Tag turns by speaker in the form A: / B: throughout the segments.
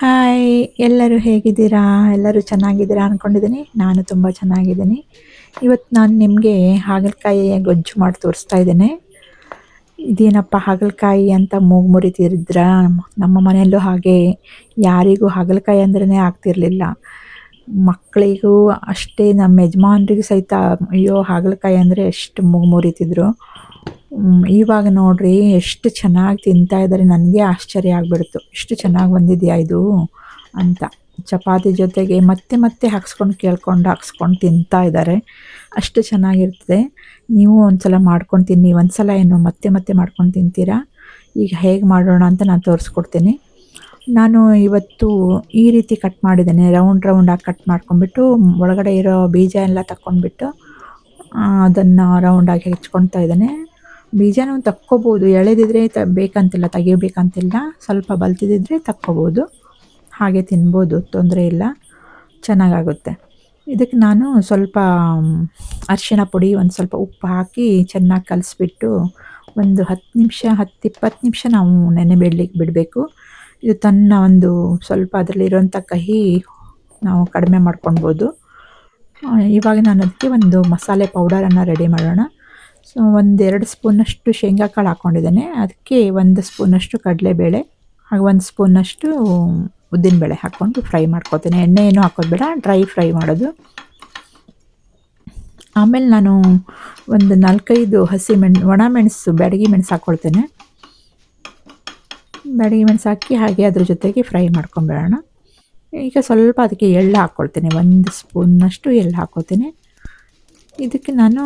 A: Hi! ಎಲ್ಲರೂ ಹೇಗಿದ್ದೀರಾ? ಎಲ್ಲರೂ ಚೆನ್ನಾಗಿದ್ದೀರಾ ಅಂದ್ಕೊಂಡಿದ್ದೀನಿ. ನಾನು ತುಂಬ ಚೆನ್ನಾಗಿದ್ದೀನಿ. ಇವತ್ತು ನಾನು ನಿಮಗೆ ಹಾಗಲಕಾಯಿ ಗೊಜ್ಜು ಮಾಡಿ ತೋರಿಸ್ತಾ ಇದ್ದೇನೆ. ಇದೇನಪ್ಪ ಹಾಗಲಕಾಯಿ ಅಂತ ಮೂಗು ಮುರಿತಿದ್ರಾ? ನಮ್ಮ ಮನೆಯಲ್ಲೂ ಹಾಗೆ ಯಾರಿಗೂ ಹಾಗಲಕಾಯಿ ಅಂದ್ರೇ ಆಗ್ತಿರ್ಲಿಲ್ಲ. ಮಕ್ಕಳಿಗೂ ಅಷ್ಟೇ, ನಮ್ಮ ಯಜಮಾನ್ರಿಗೂ ಸಹಿತ ಅಯ್ಯೋ ಹಾಗಲಕಾಯಿ ಅಂದರೆ ಎಷ್ಟು ಮೂಗು ಮುರಿತಿದ್ರು. ಇವಾಗ ನೋಡ್ರಿ ಎಷ್ಟು ಚೆನ್ನಾಗಿ ತಿಂತಾ ಇದ್ದಾರೆ. ನನಗೆ ಆಶ್ಚರ್ಯ ಆಗಿಬಿಡ್ತು, ಇಷ್ಟು ಚೆನ್ನಾಗಿ ಬಂದಿದೆಯಾ ಇದು ಅಂತ. ಚಪಾತಿ ಜೊತೆಗೆ ಮತ್ತೆ ಮತ್ತೆ ಹಾಕ್ಸ್ಕೊಂಡು ತಿಂತಾ ಇದ್ದಾರೆ. ಅಷ್ಟು ಚೆನ್ನಾಗಿರ್ತದೆ. ನೀವು ಒಂದ್ಸಲ ಮಾಡ್ಕೊಂಡು ತಿನ್ನಿ. ಒಂದ್ಸಲ ಏನು ಮತ್ತೆ ಮತ್ತೆ ಮಾಡ್ಕೊಂಡು ತಿಂತೀರಾ. ಈಗ ಹೇಗೆ ಮಾಡೋಣ ಅಂತ ನಾನು ತೋರಿಸ್ಕೊಡ್ತೀನಿ. ನಾನು ಇವತ್ತು ಈ ರೀತಿ ಕಟ್ ಮಾಡಿದ್ದೇನೆ. ರೌಂಡಾಗಿ ಕಟ್ ಮಾಡ್ಕೊಂಡ್ಬಿಟ್ಟು ಒಳಗಡೆ ಇರೋ ಬೀಜ ಎಲ್ಲ ತಕ್ಕೊಂಡ್ಬಿಟ್ಟು ಅದನ್ನು ರೌಂಡಾಗಿ ಹೆಚ್ಕೊಳ್ತಾ ಇದ್ದೇನೆ. ಬೀಜನೂ ತಕ್ಕೋಬೋದು, ಎಳೆದಿದ್ರೆ ಬೇಕಂತಿಲ್ಲ, ತೆಗಿಬೇಕಂತಿಲ್ಲ. ಸ್ವಲ್ಪ ಬಲ್ತಿದ್ದರೆ ತಕ್ಕೋಬೋದು, ಹಾಗೆ ತಿನ್ಬೋದು, ತೊಂದರೆ ಇಲ್ಲ, ಚೆನ್ನಾಗಾಗುತ್ತೆ. ಇದಕ್ಕೆ ನಾನು ಸ್ವಲ್ಪ ಅರಿಶಿಣ ಪುಡಿ, ಒಂದು ಸ್ವಲ್ಪ ಉಪ್ಪು ಹಾಕಿ ಚೆನ್ನಾಗಿ ಕಲಿಸ್ಬಿಟ್ಟು ಒಂದು 10-20 ನಿಮಿಷ ನಾವು ನೆನೆ ಬಿಡಬೇಕು. ಇದು ತನ್ನ ಒಂದು ಸ್ವಲ್ಪ ಅದರಲ್ಲಿರುವಂಥ ಕಹಿ ನಾವು ಕಡಿಮೆ ಮಾಡ್ಕೊಳ್ಬೋದು. ಇವಾಗ ನಾನು ಅದಕ್ಕೆ ಒಂದು ಮಸಾಲೆ ಪೌಡರನ್ನು ರೆಡಿ ಮಾಡೋಣ. ಸೊ 1-2 ಸ್ಪೂನಷ್ಟು ಶೇಂಗಾ ಕಾಳು ಹಾಕ್ಕೊಂಡಿದ್ದೇನೆ. ಅದಕ್ಕೆ 1 ಸ್ಪೂನಷ್ಟು ಕಡಲೆಬೇಳೆ ಹಾಗೂ 1 ಸ್ಪೂನಷ್ಟು ಉದ್ದಿನಬೇಳೆ ಹಾಕ್ಕೊಂಡು ಫ್ರೈ ಮಾಡ್ಕೊತೀನಿ. ಎಣ್ಣೆ ಏನೂ ಹಾಕೋದು ಬೇಡ, ಡ್ರೈ ಫ್ರೈ ಮಾಡೋದು. ಆಮೇಲೆ ನಾನು ಒಂದು 4-5 ಒಣಮೆಣಸು, ಬ್ಯಾಡಗಿ ಮೆಣಸು ಹಾಕ್ಕೊಳ್ತೇನೆ. ಬ್ಯಾಡಗಿ ಮೆಣಸು ಹಾಕಿ ಹಾಗೆ ಅದ್ರ ಜೊತೆಗೆ ಫ್ರೈ ಮಾಡ್ಕೊಂಬೇಡೋಣ. ಈಗ ಸ್ವಲ್ಪ ಅದಕ್ಕೆ ಎಳ್ಳು ಹಾಕ್ಕೊಳ್ತೇನೆ, 1 ಸ್ಪೂನ್ನಷ್ಟು ಎಳ್ಳು ಹಾಕ್ಕೊಳ್ತೀನಿ. ಇದಕ್ಕೆ ನಾನು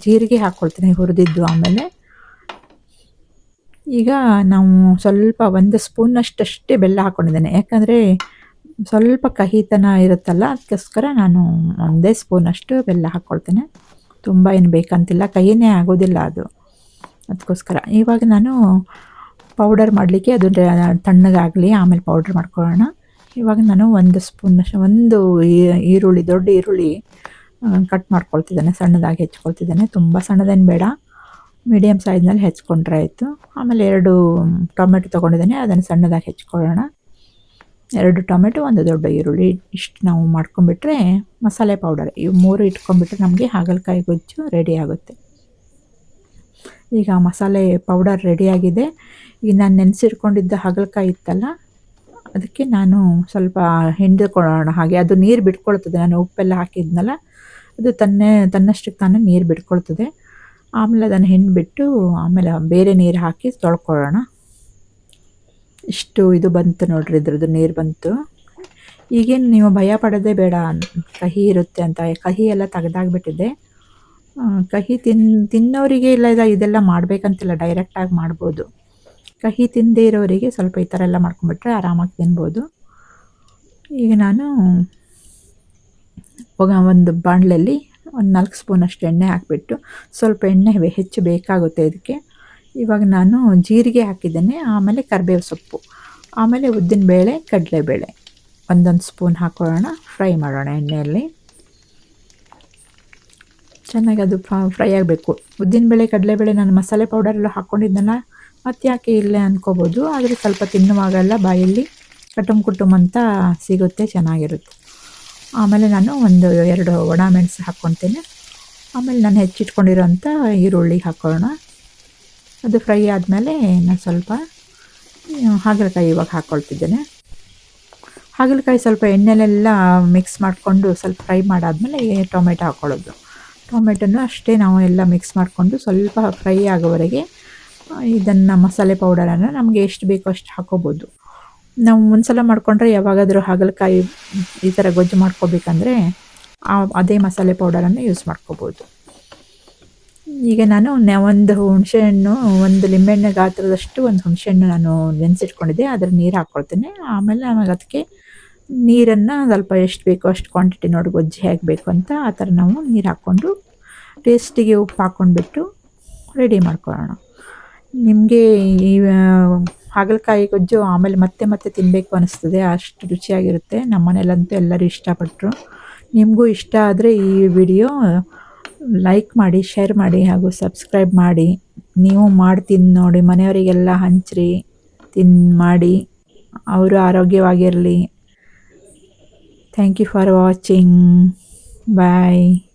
A: ಜೀರಿಗೆ ಹಾಕ್ಕೊಳ್ತೀನಿ ಹುರಿದಿದ್ದು. ಆಮೇಲೆ ಈಗ ನಾವು ಸ್ವಲ್ಪ 1 ಸ್ಪೂನಷ್ಟೇ ಬೆಲ್ಲ ಹಾಕ್ಕೊಂಡಿದ್ದೇನೆ. ಯಾಕಂದರೆ ಸ್ವಲ್ಪ ಕಹಿತನ ಇರುತ್ತಲ್ಲ, ಅದಕ್ಕೋಸ್ಕರ ನಾನು 1 ಸ್ಪೂನಷ್ಟು ಬೆಲ್ಲ ಹಾಕ್ಕೊಳ್ತೇನೆ. ತುಂಬ ಏನು ಬೇಕಂತಿಲ್ಲ, ಕಹಿನೇ ಆಗೋದಿಲ್ಲ ಅದು, ಅದಕ್ಕೋಸ್ಕರ. ಇವಾಗ ನಾನು ಪೌಡರ್ ಮಾಡಲಿಕ್ಕೆ ಅದು ತಣ್ಣಗಾಗಲಿ, ಆಮೇಲೆ ಪೌಡ್ರ್ ಮಾಡ್ಕೊಳ್ಳೋಣ. ಇವಾಗ ನಾನು 1 ಸ್ಪೂನಷ್ಟು, ಈರುಳ್ಳಿ, ದೊಡ್ಡ ಈರುಳ್ಳಿ ಕಟ್ ಮಾಡ್ಕೊಳ್ತಿದ್ದೇನೆ, ಸಣ್ಣದಾಗಿ ಹೆಚ್ಕೊಳ್ತಿದ್ದೇನೆ. ತುಂಬ ಸಣ್ಣದೇನು ಬೇಡ, ಮೀಡಿಯಮ್ ಸೈಜ್ನಲ್ಲಿ ಹೆಚ್ಕೊಂಡ್ರೆ ಆಯಿತು. ಆಮೇಲೆ 2 ಟೊಮೆಟೊ ತೊಗೊಂಡಿದ್ದೇನೆ, ಅದನ್ನು ಸಣ್ಣದಾಗಿ ಹೆಚ್ಕೊಳ್ಳೋಣ. 2 ಟೊಮೆಟೊ, 1 ದೊಡ್ಡ ಈರುಳ್ಳಿ, ಇಷ್ಟು ನಾವು ಮಾಡ್ಕೊಂಬಿಟ್ರೆ ಮಸಾಲೆ ಪೌಡರ್ ಇವು 3 ಇಟ್ಕೊಂಡ್ಬಿಟ್ರೆ ನಮಗೆ ಹಾಗಲಕಾಯಿ ಗೊಜ್ಜು ರೆಡಿ ಆಗುತ್ತೆ. ಈಗ ಮಸಾಲೆ ಪೌಡರ್ ರೆಡಿಯಾಗಿದೆ. ಈಗ ನಾನು ನೆನೆಸಿಟ್ಕೊಂಡಿದ್ದ ಹಾಗಲಕಾಯಿ ಇತ್ತಲ್ಲ, ಅದಕ್ಕೆ ನಾನು ಸ್ವಲ್ಪ ಹಿಂಡಿಕೊಳ್ಳೋಣ. ಹಾಗೆ ಅದು ನೀರು ಬಿಟ್ಕೊಳ್ತದೆ, ನಾನು ಉಪ್ಪೆಲ್ಲ ಹಾಕಿದ್ನಲ್ಲ, ಅದು ತನ್ನಷ್ಟಕ್ಕೆ ತಾನೇ ನೀರು ಬಿಟ್ಕೊಳ್ತದೆ. ಆಮೇಲೆ ಅದನ್ನು ಹಿಂಡಿಬಿಟ್ಟು ಆಮೇಲೆ ಬೇರೆ ನೀರು ಹಾಕಿ ತೊಳ್ಕೊಳ್ಳೋಣ. ಇಷ್ಟು ಇದು ಬಂತು ನೋಡ್ರಿ, ಇದ್ರದ್ದು ನೀರು ಬಂತು. ಈಗೇನು ನೀವು ಭಯ ಪಡೋದೇ ಬೇಡ, ಕಹಿ ಇರುತ್ತೆ ಅಂತ. ಕಹಿ ಎಲ್ಲ ತೆಗೆದಾಗ್ಬಿಟ್ಟಿದೆ. ಕಹಿ ತಿನ್ನೋರಿಗೆ ಇದೆಲ್ಲ ಮಾಡಬೇಕಂತಿಲ್ಲ, ಡೈರೆಕ್ಟಾಗಿ ಮಾಡ್ಬೋದು. ಕಹಿ ತಿನ್ನದೇ ಇರೋರಿಗೆ ಸ್ವಲ್ಪ ಈ ಥರ ಎಲ್ಲ ಮಾಡ್ಕೊಂಬಿಟ್ರೆ ಆರಾಮಾಗಿ ತಿನ್ಬೋದು. ಈಗ ನಾನು ಒಂದು ಬಾಣಲೆಯಲ್ಲಿ 4 ಸ್ಪೂನಷ್ಟು ಎಣ್ಣೆ ಹಾಕಿಬಿಟ್ಟು, ಸ್ವಲ್ಪ ಎಣ್ಣೆ ಹೆಚ್ಚು ಬೇಕಾಗುತ್ತೆ ಇದಕ್ಕೆ. ಇವಾಗ ನಾನು ಜೀರಿಗೆ ಹಾಕಿದ್ದೇನೆ, ಆಮೇಲೆ ಕರಿಬೇವು ಸೊಪ್ಪು, ಆಮೇಲೆ ಉದ್ದಿನಬೇಳೆ, ಕಡಲೆಬೇಳೆ 1 ಸ್ಪೂನ್ ಹಾಕೊಳ್ಳೋಣ. ಫ್ರೈ ಮಾಡೋಣ ಎಣ್ಣೆಯಲ್ಲಿ, ಚೆನ್ನಾಗಿ ಅದು ಫ್ರೈ ಆಗಬೇಕು. ಉದ್ದಿನಬೇಳೆ, ಕಡಲೆಬೇಳೆ ನಾನು ಮಸಾಲೆ ಪೌಡರೆಲ್ಲ ಹಾಕ್ಕೊಂಡಿದ್ದೆನಲ್ಲ, ಮತ್ತು ಯಾಕೆ ಇಲ್ಲೇ ಅಂದ್ಕೋಬೋದು. ಆದರೆ ಸ್ವಲ್ಪ ತಿನ್ನುವಾಗೆಲ್ಲ ಬಾಯಲ್ಲಿ ಕಟುಮ್ ಅಂತ ಸಿಗುತ್ತೆ, ಚೆನ್ನಾಗಿರುತ್ತೆ. ಆಮೇಲೆ ನಾನು 1-2 ಒಣ ಮೆಣಸು ಹಾಕ್ಕೊತೇನೆ. ಆಮೇಲೆ ನಾನು ಹೆಚ್ಚಿಟ್ಕೊಂಡಿರೋಂಥ ಈರುಳ್ಳಿ ಹಾಕೋಣ. ಅದು ಫ್ರೈ ಆದಮೇಲೆ ನಾನು ಸ್ವಲ್ಪ ಹಾಗಲಕಾಯಿ ಇವಾಗ ಹಾಕ್ಕೊಳ್ತಿದ್ದೇನೆ. ಹಾಗಲಕಾಯಿ ಸ್ವಲ್ಪ ಎಣ್ಣೆಲೆಲ್ಲ ಮಿಕ್ಸ್ ಮಾಡಿಕೊಂಡು ಸ್ವಲ್ಪ ಫ್ರೈ ಮಾಡಾದಮೇಲೆ ಟೊಮೆಟೊ ಹಾಕ್ಕೊಳ್ಳೋದು. ಟೊಮೆಟೊನೂ ಅಷ್ಟೇ ನಾವು ಎಲ್ಲ ಮಿಕ್ಸ್ ಮಾಡಿಕೊಂಡು ಸ್ವಲ್ಪ ಫ್ರೈ ಆಗೋವರೆಗೆ ಇದನ್ನು ಮಸಾಲೆ ಪೌಡರನ್ನು ನಮಗೆ ಎಷ್ಟು ಬೇಕೋ ಅಷ್ಟು ಹಾಕ್ಕೋಬೋದು. ನಾವು ಒಂದ್ಸಲ ಮಾಡಿಕೊಂಡ್ರೆ ಯಾವಾಗಾದರೂ ಹಾಗಲಕಾಯಿ ಈ ಥರ ಗೊಜ್ಜು ಮಾಡ್ಕೋಬೇಕಂದ್ರೆ ಅದೇ ಮಸಾಲೆ ಪೌಡರನ್ನು ಯೂಸ್ ಮಾಡ್ಕೋಬೋದು. ಈಗ ನಾನು ಒಂದು ಹುಣಸೆಹಣ್ಣು, 1 ಲಿಂಬೆಹಣ್ಣು ಗಾತ್ರದಷ್ಟು ಒಂದು ಹುಣಸೆಹಣ್ಣು ನಾನು ನೆನೆಸಿಟ್ಕೊಂಡಿದ್ದೆ, ಅದರ ನೀರು ಹಾಕ್ಕೊಳ್ತೇನೆ. ಆಮೇಲೆ ನಮಗೆ ಅದಕ್ಕೆ ನೀರನ್ನು ಸ್ವಲ್ಪ ಎಷ್ಟು ಬೇಕೋ ಅಷ್ಟು ಕ್ವಾಂಟಿಟಿ ನೋಡಿ, ಗೊಜ್ಜು ಹೇಗೆ ಬೇಕು ಅಂತ ಆ ಥರ ನಾವು ನೀರು ಹಾಕ್ಕೊಂಡು ಟೇಸ್ಟಿಗೆ ಉಪ್ಪು ಹಾಕ್ಕೊಂಡ್ಬಿಟ್ಟು ರೆಡಿ ಮಾಡ್ಕೊಳ್ಳೋಣ. ನಿಮಗೆ ಈ ಹಾಗಲಕಾಯಿ ಗೊಜ್ಜು ಆಮೇಲೆ ಮತ್ತೆ ಮತ್ತೆ ತಿನ್ನಬೇಕು ಅನ್ನಿಸ್ತದೆ, ಅಷ್ಟು ರುಚಿಯಾಗಿರುತ್ತೆ. ನಮ್ಮ ಮನೇಲಂತೂ ಎಲ್ಲರೂ ಇಷ್ಟಪಟ್ಟರು. ನಿಮಗೂ ಇಷ್ಟ ಆದರೆ ಈ ವಿಡಿಯೋ ಲೈಕ್ ಮಾಡಿ, ಶೇರ್ ಮಾಡಿ ಹಾಗೂ ಸಬ್ಸ್ಕ್ರೈಬ್ ಮಾಡಿ. ನೀವು ಮಾಡಿ ತಿಂದು ನೋಡಿ, ಮನೆಯವರಿಗೆಲ್ಲ ಹಂಚ್ರಿ, ಮಾಡಿ. ಅವರು ಆರೋಗ್ಯವಾಗಿರಲಿ. Thank you for watching. Bye.